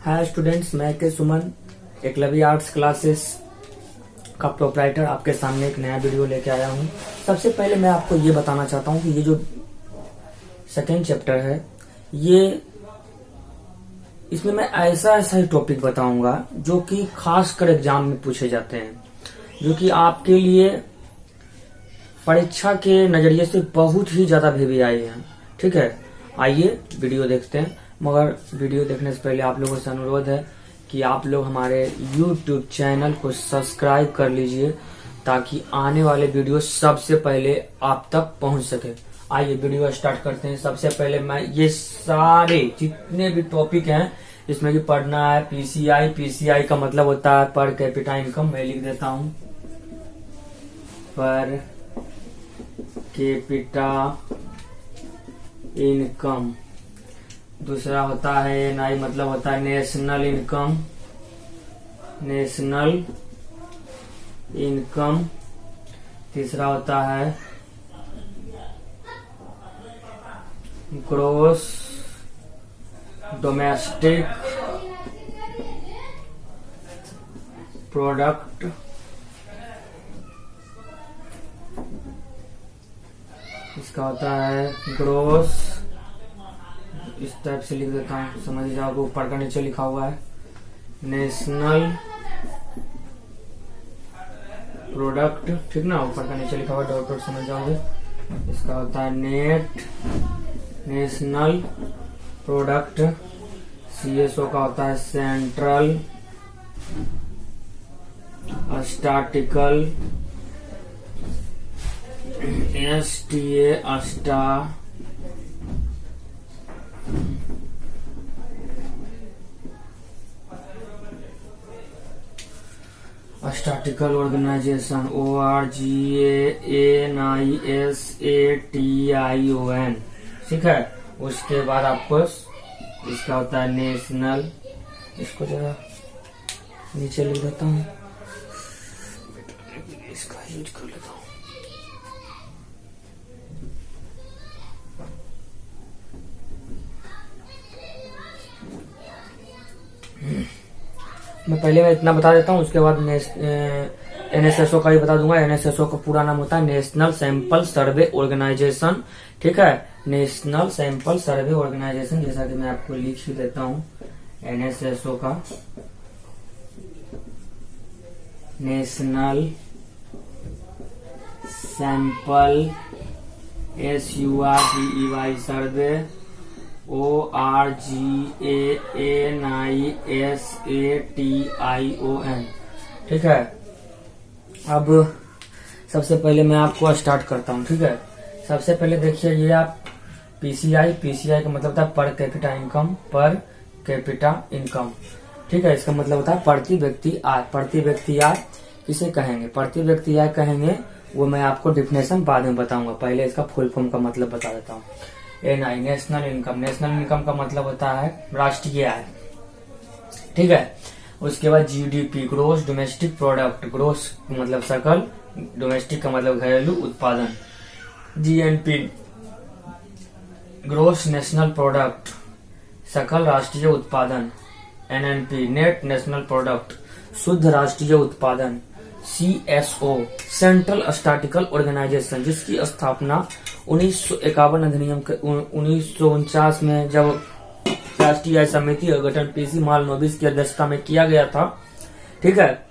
Hi students, मैं के सुमन Eklavya arts classes का प्रोप्राइटर आपके सामने एक नया वीडियो लेके आया हूँ। सबसे पहले मैं आपको ये बताना चाहता हूँ कि ये जो सेकेंड चैप्टर है, ये इसमें मैं ऐसा ही टॉपिक बताऊंगा जो कि खासकर एग्जाम में पूछे जाते हैं, जो कि आपके लिए परीक्षा के नजरिए से बहुत ही ज्यादा वीवीआई है। ठीक है, आइए वीडियो देखते हैं। मगर वीडियो देखने से पहले आप लोगों से अनुरोध है कि आप लोग हमारे YouTube चैनल को सब्सक्राइब कर लीजिए ताकि आने वाले वीडियो सबसे पहले आप तक पहुंच सके। आइए वीडियो स्टार्ट करते हैं। सबसे पहले मैं ये सारे जितने भी टॉपिक हैं इसमें कि पढ़ना है। पीसीआई का मतलब होता है पर कैपिटा इनकम। मैं लिख देता हूं पर कैपिटा इनकम। दूसरा होता है एनआई, मतलब होता है नेशनल इनकम। तीसरा होता है ग्रोस डोमेस्टिक प्रोडक्ट। इसका होता है ग्रोस, इस टाइप से लिख देता हूँ, समझ जाओगे। ऊपर का नीचे लिखा हुआ है नेशनल प्रोडक्ट, ठीक ना। ऊपर का नीचे लिखा हुआ डॉट डॉट, समझ जाओगे। इसका होता है नेशनल प्रोडक्ट। सीएसओ का होता है central statistical. STA statistical organisation. ORGANISATION, ठीक है। उसके बाद आपको इसका होता है नेशनल, इसको जरा नीचे लिख देता हूँ, इसका यूज कर लेता हूँ। मैं पहले मैं इतना बता देता हूँ, उसके बाद एनएसएसओ का भी बता दूंगा। एनएसएसओ का पूरा नाम होता है नेशनल सैंपल सर्वे ऑर्गेनाइजेशन, ठीक है। नेशनल सैंपल सर्वे ऑर्गेनाइजेशन, जैसा कि मैं आपको लिख ही देता हूँ। एनएसएसओ का नेशनल सैंपल SURVEY सर्वे ORGANISATION, ठीक है। अब सबसे पहले मैं आपको स्टार्ट करता हूँ, ठीक है। सबसे पहले देखिए, ये आप पीसीआई का मतलब होता है पर कैपिटा इनकम, ठीक है। इसका मतलब होता है प्रति व्यक्ति आय। प्रति व्यक्ति आय किसे कहेंगे? प्रति व्यक्ति आय कहेंगे, वो मैं आपको डिफिनेशन बाद में बताऊंगा। पहले इसका फुल फॉर्म का मतलब बता देता हूँ। एनआई नेशनल इनकम का मतलब होता है राष्ट्रीय आय, ठीक है। उसके बाद GDP gross domestic product. Gross मतलब सकल, डोमेस्टिक का मतलब घरेलू उत्पादन। जीएनपी ग्रोस नेशनल प्रोडक्ट, सकल राष्ट्रीय उत्पादन। एनएनपी नेट नेशनल प्रोडक्ट, शुद्ध राष्ट्रीय उत्पादन। सीएसओ सेंट्रल स्टैटिकल ऑर्गेनाइजेशन, जिसकी स्थापना 1951 अधिनियम के 1949 में जब राष्ट्रीय आय समिति का गठन पीसी मालनोबिस की अध्यक्षता में किया गया था, ठीक है।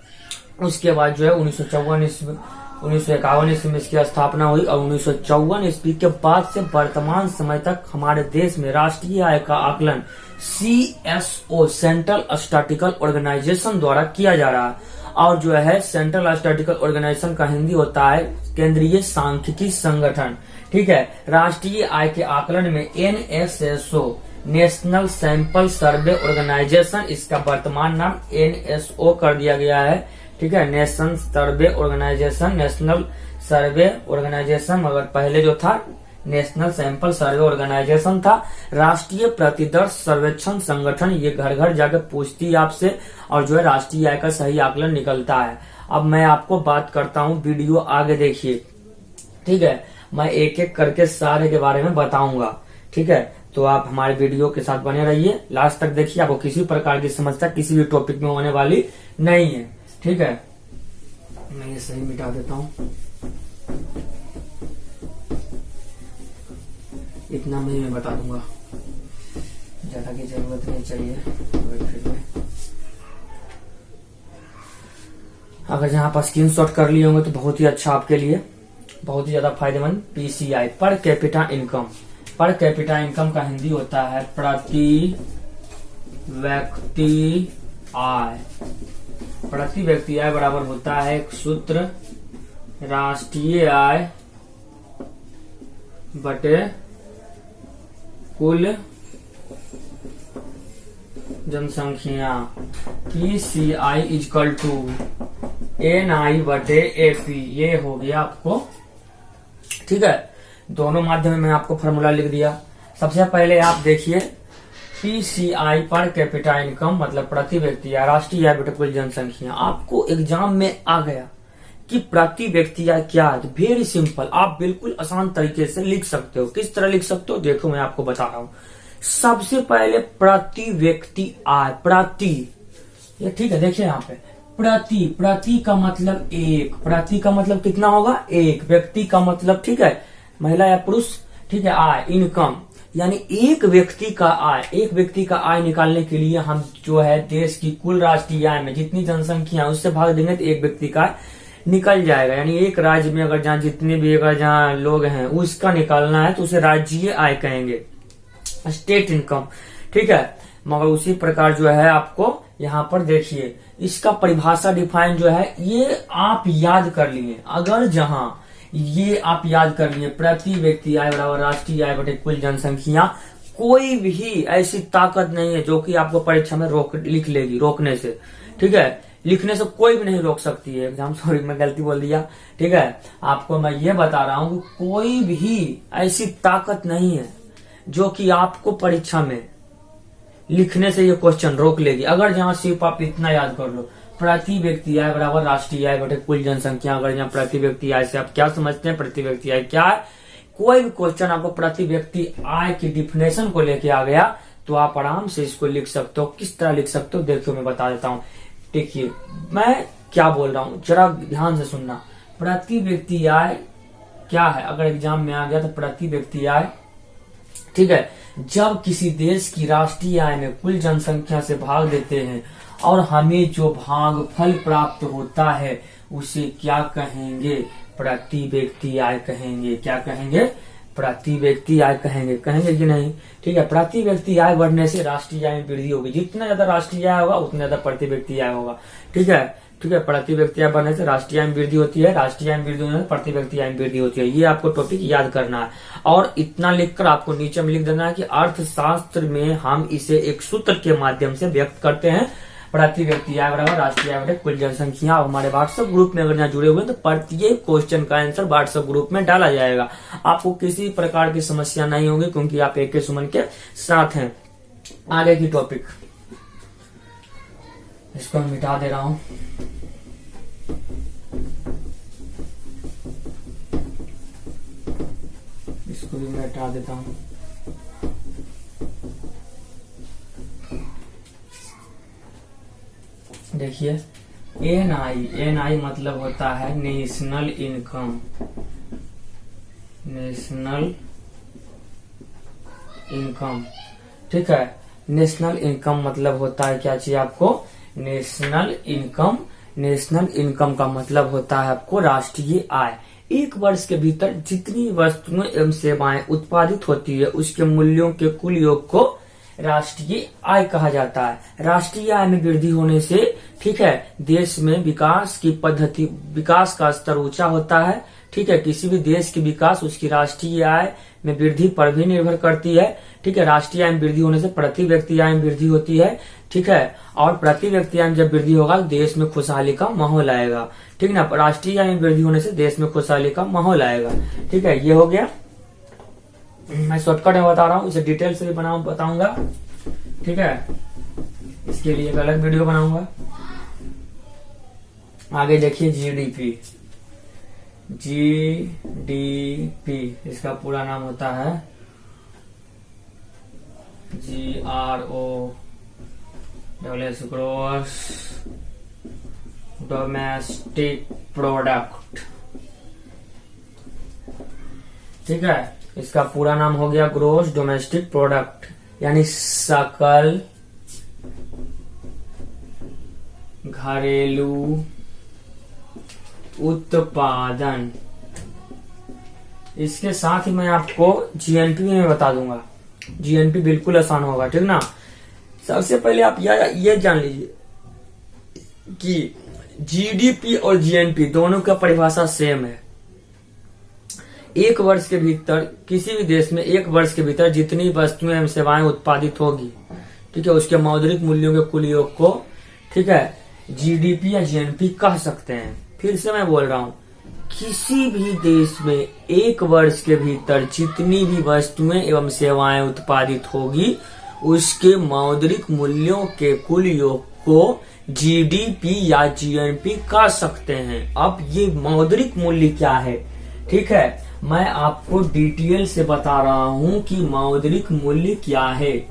उसके बाद जो है 1951 ईस्वी में इसकी स्थापना हुई और 1954 ईस्वी के बाद से वर्तमान समय तक हमारे देश में राष्ट्रीय आय का आकलन सीएसओ सेंट्रल स्टैटिकल ऑर्गेनाइजेशन द्वारा किया जा रहा है। और जो है सेंट्रल स्टैटिकल ऑर्गेनाइजेशन का हिंदी होता है केंद्रीय सांख्यिकी संगठन, ठीक है। राष्ट्रीय आय के आकलन में NSSO national sample survey organisation, इसका वर्तमान नाम एनएसओ कर दिया गया है, ठीक है। नेशनल सर्वे ऑर्गेनाइजेशन, मगर पहले जो था नेशनल सैंपल सर्वे ऑर्गेनाइजेशन था। राष्ट्रीय प्रतिदर्श सर्वेक्षण संगठन, ये घर घर जाकर पूछती है आपसे और जो है राष्ट्रीय आय का सही आकलन निकलता है। अब मैं आपको बात करता हूँ, वीडियो आगे देखिए, ठीक है। मैं एक एक करके सारे के बारे में बताऊंगा, ठीक है, तो आप हमारे वीडियो के साथ बने रहिए, लास्ट तक देखिए, आपको किसी प्रकार की समस्या किसी भी टॉपिक में होने वाली नहीं है। ठीक है, मैं ये सही मिटा देता हूँ, इतना मैं बता दूंगा, ज्यादा की जरूरत नहीं चाहिए। फिर में अगर यहाँ पर स्क्रीनशॉट कर लिए होंगे तो बहुत ही अच्छा, आपके लिए बहुत ही ज्यादा फायदेमंद। PCI, per capita income. Per capita income का हिंदी होता है प्रति व्यक्ति आय। प्रति व्यक्ति आय बराबर होता है एक सूत्र, राष्ट्रीय आय बटे कुल जनसंख्या। पीसीआई इजकल टू एनआई बटे एपी, ये हो गया आपको। ठीक है, दोनों माध्यम में आपको फॉर्मूला लिख दिया। सबसे पहले आप देखिए, पीसीआई पर कैपिटा इनकम मतलब प्रति व्यक्ति आय, राष्ट्रीय आय बटे कुल जनसंख्या। आपको एग्जाम में आ गया कि प्रति व्यक्ति आय क्या है, तो वेरी सिंपल, आप बिल्कुल आसान तरीके से लिख सकते हो। किस तरह लिख सकते हो, देखो मैं आपको बता रहा हूं। सबसे पहले प्रति व्यक्ति आय, प्रति, ये ठीक है, देखिए यहाँ पे प्रति, प्रति का मतलब एक, प्रति का मतलब कितना होगा, एक। व्यक्ति का मतलब, ठीक है, महिला या पुरुष, ठीक है। आय, इनकम, यानी एक व्यक्ति का आय, एक व्यक्ति का आय निकालने के लिए हम जो है देश की कुल राष्ट्रीय आय में जितनी जनसंख्या है उससे भाग देंगे तो एक व्यक्ति का निकल जाएगा। यानी एक राज्य में अगर जहाँ जितने भी अगर जहाँ लोग हैं उसका निकालना है तो उसे राज्यीय आय कहेंगे, स्टेट इनकम। ठीक है, मगर उसी प्रकार जो है आपको यहाँ पर देखिए इसका परिभाषा डिफाइन जो है ये आप याद कर लिए। अगर जहां ये आप याद कर लिए प्रति व्यक्ति आय बराबर राष्ट्रीय आय बटे कुल जनसंख्या, कोई भी ऐसी ताकत नहीं है जो कि आपको परीक्षा में लिख लेगी रोकने से। ठीक है, लिखने से कोई भी नहीं रोक सकती है एग्जाम, सॉरी मैं गलती बोल दिया। ठीक है, आपको मैं ये बता रहा हूं कि कोई भी ऐसी ताकत नहीं है जो कि आपको परीक्षा में लिखने से ये क्वेश्चन रोक लेगी। अगर जहां सिर्फ आप इतना याद कर लो, प्रति व्यक्ति आय बराबर राष्ट्रीय आय बटे कुल जनसंख्या। अगर यहाँ प्रति व्यक्ति आय से आप क्या समझते हैं, प्रति व्यक्ति आय क्या है, कोई भी क्वेश्चन आपको प्रति व्यक्ति आय की डिफिनेशन को लेके आ गया तो आप आराम से इसको लिख सकते हो। किस तरह लिख सकते हो देखियो मैं बता देता हूँ। देखिए मैं क्या बोल रहा हूँ, जरा ध्यान से सुनना। प्रति व्यक्ति आय क्या है, अगर एग्जाम में आ गया तो प्रति व्यक्ति आय, ठीक है, जब किसी देश की राष्ट्रीय आय में कुल जनसंख्या से भाग देते हैं और हमें जो भागफल प्राप्त होता है उसे क्या कहेंगे, प्रति व्यक्ति आय कहेंगे। क्या कहेंगे, प्रति व्यक्ति आय कहेंगे। कहेंगे कि नहीं, ठीक है। प्रति व्यक्ति आय बढ़ने से राष्ट्रीय आय में वृद्धि होगी। जितना ज्यादा राष्ट्रीय आय होगा उतना ज्यादा प्रति व्यक्ति आय होगा। ठीक है, ठीक है। प्रति व्यक्ति आय बढ़ने से राष्ट्रीय आय में वृद्धि होती है, राष्ट्रीय आय में वृद्धि होने से प्रति व्यक्ति आय में वृद्धि होती है। ये आपको टॉपिक याद करना है और इतना लिखकर आपको नीचे में लिख देना है कि अर्थशास्त्र में हम इसे एक सूत्र के माध्यम से व्यक्त करते हैं, प्रति व्यक्ति आय बराबर राष्ट्रीय आय बटे कुल जनसंख्या। हमारे व्हाट्सएप ग्रुप में अगर यहाँ जुड़े हुए तो प्रत्येक क्वेश्चन का आंसर व्हाट्सएप ग्रुप में डाला जाएगा। आपको किसी प्रकार की समस्या नहीं होगी क्योंकि आप AK सुमन के साथ हैं। आगे की टॉपिक, इसको मैं मिटा दे रहा हूं। इसको भी मैं हटा देता हूं। देखिए एनआई मतलब होता है नेशनल इनकम। नेशनल इनकम, ठीक है। नेशनल इनकम मतलब होता है क्या चाहिए आपको, नेशनल इनकम। नेशनल इनकम का मतलब होता है आपको राष्ट्रीय आय। एक वर्ष के भीतर जितनी वस्तुएं एवं सेवाएं उत्पादित होती है उसके मूल्यों के कुल योग को राष्ट्रीय आय कहा जाता है। राष्ट्रीय आय में वृद्धि होने से, ठीक है, देश में विकास की पद्धति, विकास का स्तर ऊंचा होता है। ठीक है, किसी भी देश की विकास उसकी राष्ट्रीय आय में वृद्धि पर भी निर्भर करती है। ठीक है, राष्ट्रीय आय में वृद्धि होने से प्रति व्यक्ति आय में वृद्धि होती है। ठीक है, और प्रति व्यक्ति आय में जब वृद्धि होगा तो देश में खुशहाली का माहौल आएगा। ठीक है ना, राष्ट्रीय आय में वृद्धि होने से देश में खुशहाली का माहौल आएगा। ठीक है, ये हो गया। मैं शॉर्टकट में बता रहा हूँ, इसे डिटेल से भी बताऊंगा। ठीक है, इसके लिए एक अलग वीडियो बनाऊंगा। आगे देखिए जीडीपी। जीडीपी इसका पूरा नाम होता है GROS ग्रोस डोमेस्टिक प्रोडक्ट। ठीक है, इसका पूरा नाम हो गया ग्रोस डोमेस्टिक प्रोडक्ट, यानी सकल घरेलू उत्पादन। इसके साथ ही मैं आपको जीएनपी में बता दूंगा। जीएनपी बिल्कुल आसान होगा, ठीक ना। सबसे पहले आप ये जान लीजिए कि जीडीपी और जीएनपी दोनों का परिभाषा सेम है। एक वर्ष के भीतर किसी भी देश में एक वर्ष के भीतर जितनी वस्तुएं एवं सेवाएं उत्पादित होगी, ठीक है, उसके मौद्रिक मूल्यों के कुल योग को, ठीक है, जीडीपी या जीएनपी कह सकते हैं। फिर से मैं बोल रहा हूं, किसी भी देश में एक वर्ष के भीतर जितनी भी वस्तुएं एवं सेवाएं उत्पादित होगी उसके मौद्रिक मूल्यों के कुल योग को जीडीपी या जीएनपी कह सकते हैं। अब ये मौद्रिक मूल्य क्या है, ठीक है, मैं आपको डिटेल से बता रहा हूं कि मौद्रिक मूल्य क्या है।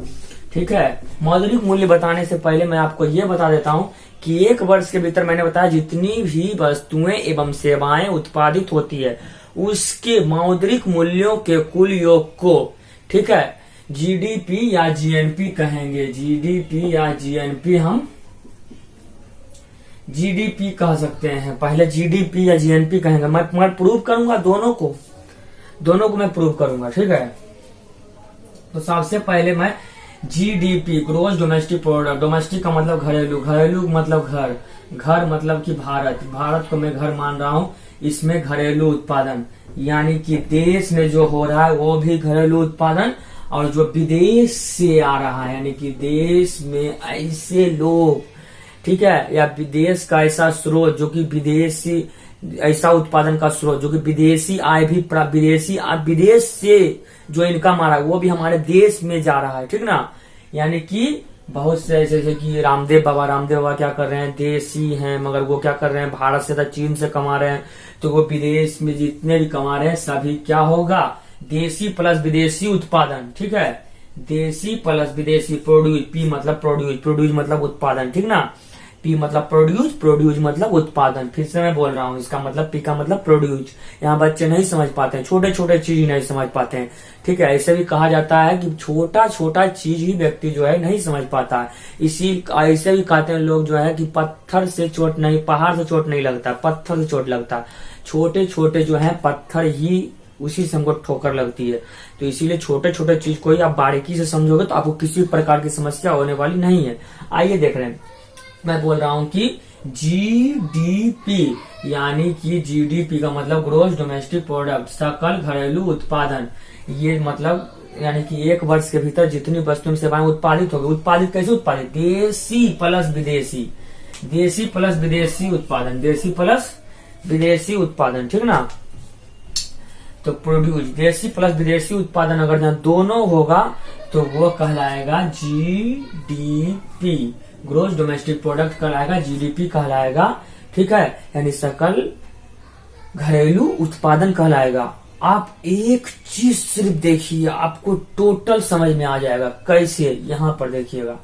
ठीक है, मौद्रिक मूल्य बताने से पहले मैं आपको ये बता देता हूं कि एक वर्ष के भीतर मैंने बताया जितनी भी वस्तुएं एवं सेवाएं उत्पादित होती है उसके मौद्रिक मूल्यों के कुल योग को, ठीक है, जीडीपी या जीएनपी कहेंगे। जीडीपी या जीएनपी हम जीडीपी कह सकते हैं। पहले जीडीपी या जीएनपी कहेंगे। मैं प्रूव करूंगा दोनों को मैं प्रूव करूंगा। ठीक है, तो सबसे पहले मैं GDP gross domestic product, domestic का मतलब घरेलू, घरेलू मतलब घर, घर मतलब कि भारत को मैं घर मान रहा हूं। इसमें घरेलू उत्पादन यानी कि देश में जो हो रहा है वो भी घरेलू उत्पादन, और जो विदेश से आ रहा है यानी कि देश में ऐसे लोग, ठीक है, या विदेश का ऐसा स्रोत जो कि विदेशी, ऐसा उत्पादन का स्रोत जो कि विदेशी आय भी, विदेश से जो इनकम आ रहा है वो भी हमारे देश में जा रहा है। ठीक ना, यानी कि बहुत से ऐसे जैसे कि रामदेव बाबा क्या कर रहे हैं, देशी हैं मगर वो क्या कर रहे हैं, भारत से, चीन से कमा रहे हैं, तो वो विदेश में जितने भी कमा रहे हैं सभी क्या होगा, देशी प्लस विदेशी उत्पादन। ठीक है, देशी प्लस विदेशी, प्रोड्यूस, पी मतलब प्रोड्यूस मतलब उत्पादन। ठीक ना, पी मतलब प्रोड्यूस मतलब उत्पादन। फिर से मैं बोल रहा हूँ, इसका मतलब पी का मतलब प्रोड्यूस। यहाँ बच्चे नहीं समझ पाते हैं, छोटे छोटे चीज नहीं समझ पाते हैं। ठीक है, ऐसे भी कहा जाता है कि छोटा छोटा चीज ही व्यक्ति जो है नहीं समझ पाता है। ऐसे भी कहते हैं लोग जो है कि पत्थर से चोट नहीं, पहाड़ से चोट नहीं लगता, पत्थर से चोट लगता। छोटे छोटे जो है पत्थर ही, उसी से हमको ठोकर लगती है। तो इसीलिए छोटे छोटे चीज को ही आप बारीकी से समझोगे तो आपको किसी प्रकार की समस्या होने वाली नहीं है। आइए देख रहे हैं, मैं बोल रहा हूं कि जीडीपी यानी कि जीडीपी का मतलब ग्रोस डोमेस्टिक प्रोडक्ट, सकल घरेलू उत्पादन। ये मतलब यानी कि एक वर्ष के भीतर जितनी वस्तुएं सेवाएं उत्पादित होगी, उत्पादित कैसे उत्पादित, देशी प्लस विदेशी, देशी प्लस विदेशी उत्पादन, देशी प्लस विदेशी उत्पादन। ठीक ना, तो प्रोड्यूस, देशी प्लस विदेशी उत्पादन अगर जहाँ दोनों होगा तो वो कहलाएगा जीडीपी, ग्रोस डोमेस्टिक प्रोडक्ट कहलाएगा, जीडीपी कहलाएगा। ठीक है, यानी सकल घरेलू उत्पादन कहलाएगा। आप एक चीज सिर्फ देखिए, आपको टोटल समझ में आ जाएगा। कैसे, यहाँ पर देखिएगा,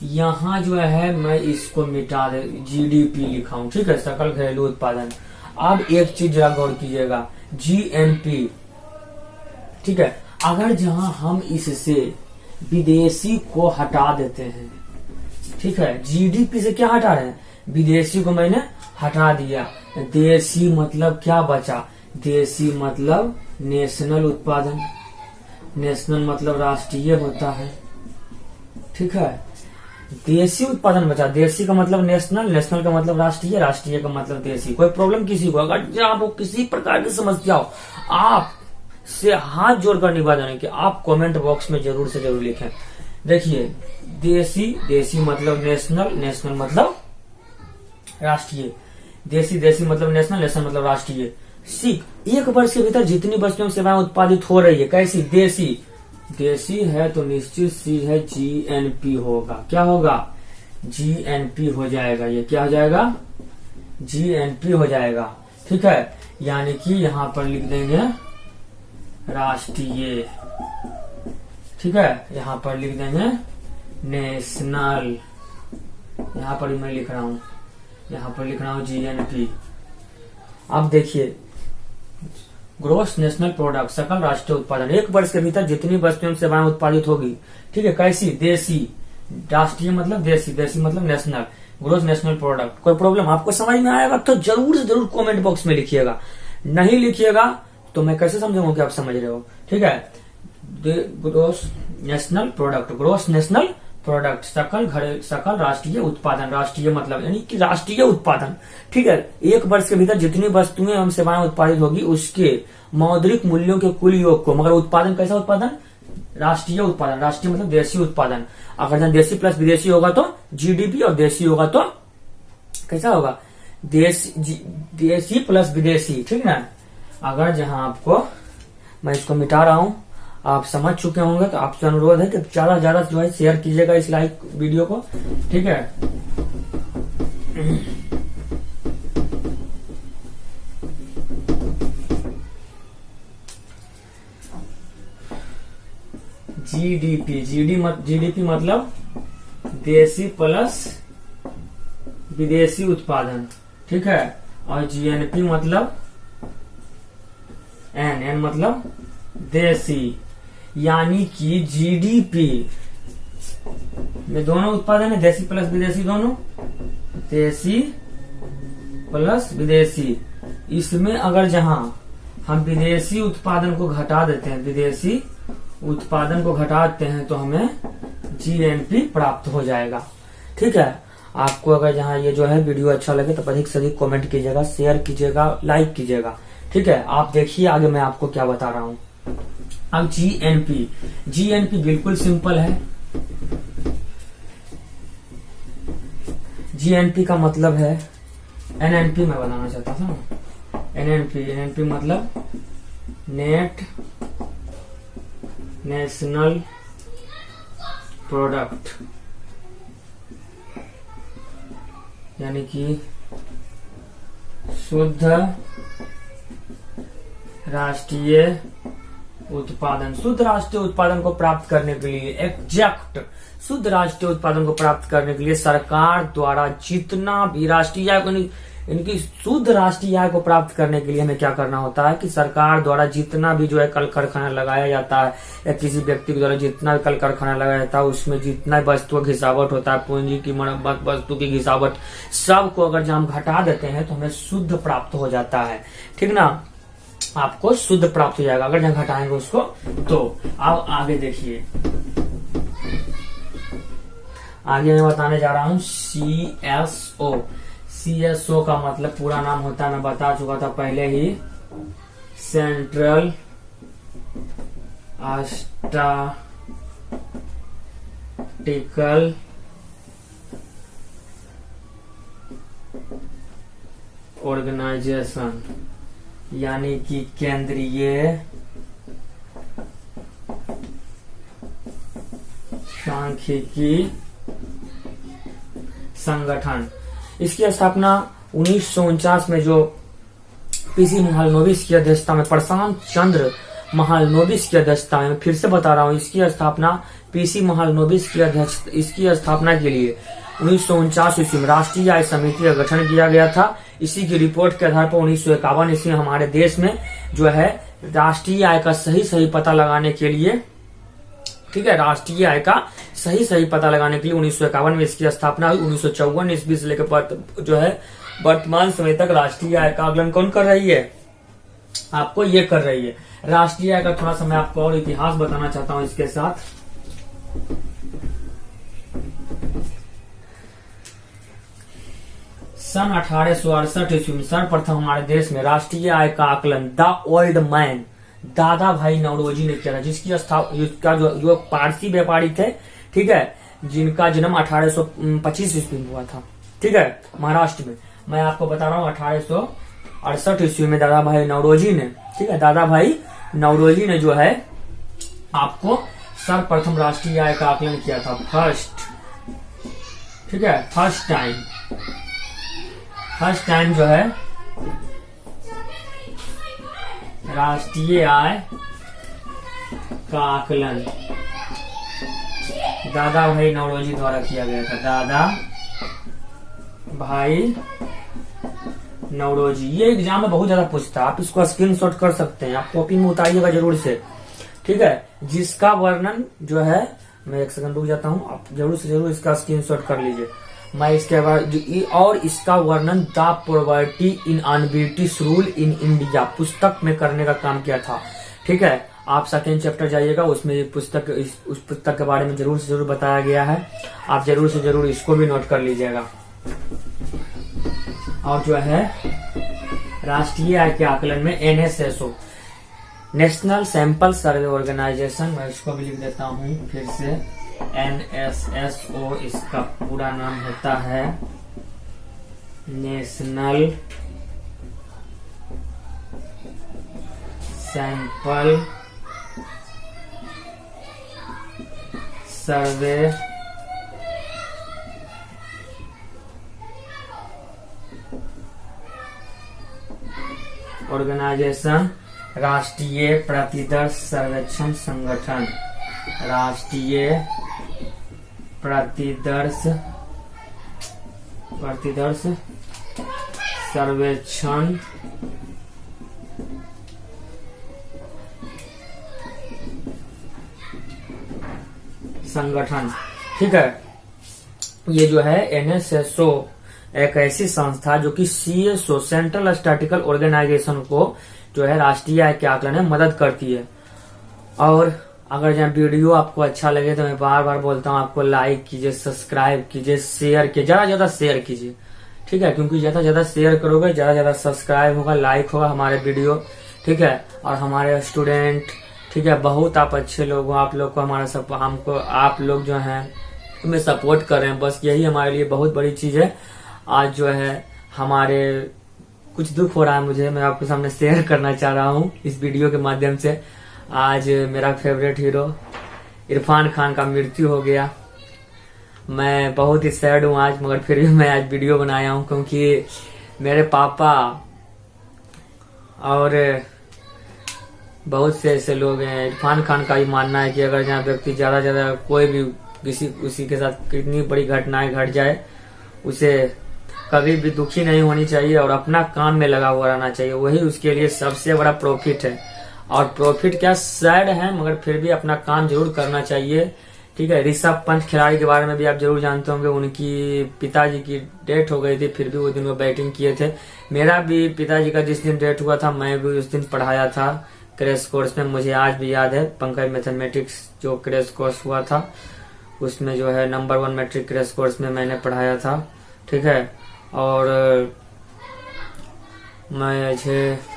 यहाँ जो है मैं इसको मिटा दे, जीडीपी लिखा हूं। ठीक है, सकल घरेलू उत्पादन। अब एक चीज जरा गौर कीजिएगा, जीएनपी। ठीक है, अगर जहां हम इससे विदेशी को हटा देते हैं, ठीक है, जीडीपी से क्या हटा रहे हैं, विदेशी को मैंने हटा दिया, देशी मतलब क्या बचा, देशी मतलब नेशनल उत्पादन, नेशनल मतलब राष्ट्रीय होता है। ठीक है, देशी उत्पादन बचा, देशी का मतलब नेशनल, नेशनल का मतलब राष्ट्रीय, राष्ट्रीय का मतलब देशी। कोई प्रॉब्लम किसी को, अगर आपको किसी प्रकार की समस्या हो, आप से हाथ जोड़कर निवेदन है कि आप कमेंट बॉक्स में जरूर से जरूर लिखें। देखिए, देशी, देशी मतलब नेशनल, नेशनल मतलब राष्ट्रीय, देशी, देशी मतलब नेशनल, नेशनल मतलब राष्ट्रीय। सी, एक वर्ष के भीतर जितनी वस्तुएं सेवाएं उत्पादित हो रही है, कैसी, देशी, देशी है तो निश्चित सी है जीएनपी होगा। क्या होगा, जीएनपी हो जाएगा। ये क्या हो जाएगा, जीएनपी हो जाएगा। ठीक है, यानी कि यहां पर लिख देंगे राष्ट्रीय। ठीक ठीक है, यहाँ पर लिख देंगे नेशनल, यहाँ पर मैं लिख रहा हूं, यहाँ पर लिख रहा हूं जीएनपी। अब देखिए ग्रोस नेशनल प्रोडक्ट, सकल राष्ट्रीय उत्पादन, एक वर्ष के भीतर जितनी वस्तुएं सेवाएं उत्पादित होगी, ठीक है, कैसी, देसी, राष्ट्रीय मतलब देसी, देसी मतलब नेशनल, ग्रोस नेशनल प्रोडक्ट। कोई प्रॉब्लम आपको समझ में आएगा तो जरूर से जरूर कमेंट बॉक्स में लिखिएगा, नहीं लिखिएगा तो मैं कैसे समझूंगा कि आप समझ रहे हो, ठीक है। Gross national product, gross national product, सकल राष्ट्रीय उत्पादन, राष्ट्रीय मतलब यानी कि राष्ट्रीय उत्पादन, ठीक है, एक वर्ष के भीतर जितनी वस्तुएं एवं सेवाएं उत्पादित होगी उसके मौद्रिक मूल्यों के कुल योग को, मगर उत्पादन कैसा उत्पादन, राष्ट्रीय उत्पादन, राष्ट्रीय मतलब देशी उत्पादन। अगर देशी प्लस विदेशी होगा तो जीडीपी, और देशी होगा तो कैसा होगा, देशी प्लस विदेशी, ठीक ना। अगर जहां आपको, मैं इसको मिटा रहा हूं, आप समझ चुके होंगे, तो आपसे अनुरोध है कि ज्यादा से ज्यादा जो है शेयर कीजिएगा इस लाइक वीडियो को, ठीक है। जीडीपी मतलब देशी प्लस विदेशी उत्पादन, ठीक है, और जीएनपी मतलब एन मतलब देशी, यानी कि जीडीपी में दोनों उत्पादन है, देशी प्लस विदेशी दोनों, देशी प्लस विदेशी। इसमें अगर जहां हम विदेशी उत्पादन को घटा देते हैं, विदेशी उत्पादन को घटा देते हैं तो हमें जीएनपी प्राप्त हो जाएगा, ठीक है। आपको अगर जहां ये जो है वीडियो अच्छा लगे तो अधिक से अधिक कमेंट कीजिएगा, शेयर कीजिएगा, लाइक कीजिएगा, ठीक है। आप देखिए आगे मैं आपको क्या बता रहा हूं। अब जीएनपी बिल्कुल सिंपल है। जीएनपी का मतलब है, एनएनपी मैं बनाना चाहता था, एनएनपी मतलब नेट नेशनल प्रोडक्ट, यानी कि शुद्ध राष्ट्रीय उत्पादन। शुद्ध राष्ट्रीय उत्पादन को प्राप्त करने के लिए, एग्जैक्ट शुद्ध राष्ट्रीय उत्पादन को प्राप्त करने के लिए सरकार द्वारा जितना भी राष्ट्रीय आय, इनकी शुद्ध राष्ट्रीय आय को प्राप्त करने के लिए हमें क्या करना होता है कि सरकार द्वारा जितना भी जो है कल कारखाना लगाया जाता है, या किसी व्यक्ति के द्वारा जितना भी कल कारखाना लगाया जाता है, उसमें जितना वस्तु की घिसावट होता है, पूंजी की वस्तु की घिसावट, सब को अगर हम घटा देते हैं तो हमें शुद्ध प्राप्त हो जाता है, ठीक ना। आपको शुद्ध प्राप्त हो जाएगा अगर जहां घटाएंगे उसको। तो अब आगे देखिए, आगे मैं बताने जा रहा हूं सीएसओ। सीएसओ का मतलब पूरा नाम होता है, मैं बता चुका था पहले ही, सेंट्रल स्टैटिस्टिकल ऑर्गेनाइजेशन, यानी कि केंद्रीय सांख्यिकी संगठन। इसकी स्थापना 1949 में जो पीसी महालनोबिस की अध्यक्षता में, प्रशांत चंद्र महालनोबिस की अध्यक्षता में, फिर से बता रहा हूं, इसकी स्थापना पीसी महालनोबिस की अध्यक्ष, इसकी स्थापना के लिए 1949 ईस्वी में राष्ट्रीय आय समिति का गठन किया गया था। इसी की रिपोर्ट के आधार पर 1951 ईस्वी में हमारे देश में जो है राष्ट्रीय आय का सही पता लगाने के लिए, ठीक है, राष्ट्रीय आय का सही पता लगाने के लिए 1951 में इसकी स्थापना हुई। 1954 ईस्वी से लेकर जो है वर्तमान समय तक राष्ट्रीय आय का आकलन कौन कर रही है, आपको ये कर रही है। राष्ट्रीय आय का थोड़ा सा मैं आपको और इतिहास बताना चाहता हूं इसके साथ। सन 1868 ईस्वी में सर्वप्रथम हमारे देश में राष्ट्रीय आय का आकलन द ओल्ड मैन दादा भाई नौरोजी ने किया था, जिसका जो पारसी व्यापारी थे, ठीक है, जिनका जन्म 1825 ईस्वी में हुआ था, ठीक है, महाराष्ट्र में। मैं आपको बता रहा हूँ 1868 ईस्वी में दादा भाई नौरोजी ने, ठीक है, दादा भाई नौरोजी ने जो है आपको सर्वप्रथम राष्ट्रीय आय का आकलन किया था, फर्स्ट, ठीक है, फर्स्ट टाइम जो है राष्ट्रीय आय का आकलन दादा भाई नौरोजी द्वारा किया गया था। दादा भाई नौरोजी, ये एग्जाम में बहुत ज्यादा पूछता है, आप इसको स्क्रीनशॉट कर सकते हैं, आप कॉपी में उतारिएगा जरूर से, ठीक है। जिसका वर्णन जो है, मैं एक सेकंड रुक जाता हूँ, आप जरूर से जरूर इसका स्क्रीनशॉट कर लीजिए। मैं इसके बाद और इसका वर्णन the poverty in un-British rule in India पुस्तक में करने का काम किया था, ठीक है। आप सेकेंड चैप्टर जाइएगा, उसमें उस पुस्तक के बारे में जरूर से जरूर बताया गया है, आप जरूर से जरूर इसको भी नोट कर लीजिएगा। और जो है राष्ट्रीय आय के आकलन में NSSO, national sample survey organisation, मैं इसको भी लिख देता हूँ फिर से, NSSO इसका पूरा नाम होता है नेशनल सैंपल सर्वे ऑर्गेनाइजेशन, राष्ट्रीय प्रतिदर्श सर्वेक्षण संगठन, राष्ट्रीय प्रतिदर्श सर्वेक्षण संगठन, ठीक है। ये जो है NSSO एक ऐसी संस्था जो कि CSO सेंट्रल स्टैटिकल ऑर्गेनाइजेशन को जो है राष्ट्रीय आय के आकलन में मदद करती है। और अगर जब वीडियो आपको अच्छा लगे तो मैं बार बार बोलता हूँ, आपको लाइक कीजिए, सब्सक्राइब कीजिए, शेयर कीजिए, ज्यादा ज्यादा शेयर कीजिए, ठीक है, क्योंकि ज्यादा ज्यादा शेयर करोगे ज्यादा ज्यादा सब्सक्राइब होगा, लाइक होगा हमारे वीडियो, ठीक है। और हमारे स्टूडेंट, ठीक है, बहुत आप अच्छे लोग हो, आप लोग को हमारा सब, हमको आप लोग जो है हमें सपोर्ट कर रहे हैं, बस यही हमारे लिए बहुत बड़ी चीज है। आज जो है हमारे कुछ दुख हो रहा है मुझे, मैं आपके सामने शेयर करना चाह रहा हूँ इस वीडियो के माध्यम से। आज मेरा फेवरेट हीरो इरफान खान का मृत्यु हो गया। मैं बहुत ही सैड हूँ आज, मगर फिर भी मैं आज वीडियो बनाया हूँ, क्योंकि मेरे पापा और बहुत से ऐसे लोग हैं, इरफान खान का ही मानना है कि अगर जहाँ व्यक्ति ज्यादा ज्यादा कोई भी किसी के साथ कितनी बड़ी घटनाएं घट जाए, उसे कभी भी दुखी नहीं होनी चाहिए और अपना काम में लगा हुआ रहना चाहिए, वही उसके लिए सबसे बड़ा प्रॉफिट है। और प्रॉफिट क्या, सैड है मगर फिर भी अपना काम जरूर करना चाहिए, ठीक है। ऋषभ पंत खिलाड़ी के बारे में भी आप जरूर जानते होंगे, उनकी पिताजी की डेथ हो गई थी, फिर भी वो दिन वो बैटिंग किए थे। मेरा भी पिताजी का जिस दिन डेथ हुआ था, मैं भी उस दिन पढ़ाया था क्रैश कोर्स में, मुझे आज भी याद है। पंकज मैथमेटिक्स जो क्रैश कोर्स हुआ था, उसमें जो है नंबर 1 मैट्रिक क्रैश कोर्स में मैंने पढ़ाया था, ठीक है। और मैं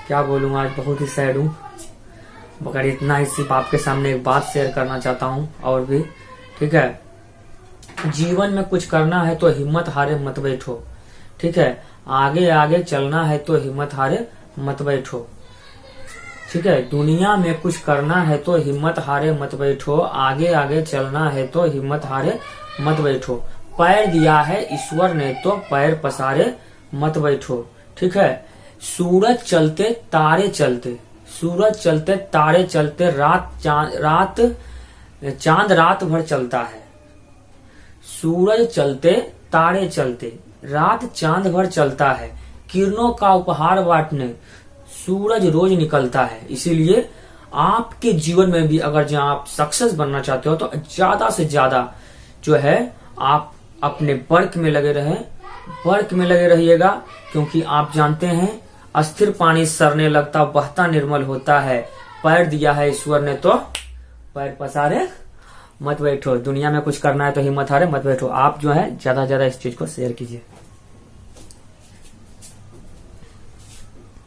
क्या बोलूँ, आज बहुत ही सैड हूँ, मगर इतना ही सिर्फ आपके सामने एक बात शेयर करना चाहता हूँ। और भी, ठीक है, जीवन में कुछ करना है तो हिम्मत हारे मत बैठो, ठीक है। आगे आगे चलना है तो हिम्मत हारे मत बैठो, ठीक है। दुनिया में कुछ करना है तो हिम्मत हारे मत बैठो, आगे आगे चलना है तो हिम्मत हारे मत बैठो, पैर दिया है ईश्वर ने तो पैर पसारे मत बैठो, ठीक है। सूरज चलते तारे चलते, सूरज चलते तारे चलते, चांद रात भर चलता है। सूरज चलते तारे चलते, रात चांद भर चलता है, किरणों का उपहार बांटने सूरज रोज निकलता है। इसीलिए आपके जीवन में भी अगर जहाँ आप सक्सेस बनना चाहते हो तो ज्यादा से ज्यादा जो है आप अपने वर्क में लगे रहिएगा, क्योंकि आप जानते हैं अस्थिर पानी सरने लगता बहता निर्मल होता है, पैर दिया है ईश्वर ने तो पैर पसारे मत बैठो। दुनिया में कुछ करना है तो हिम्मत हारे मत बैठो। आप जो है ज्यादा इस चीज को शेयर कीजिए।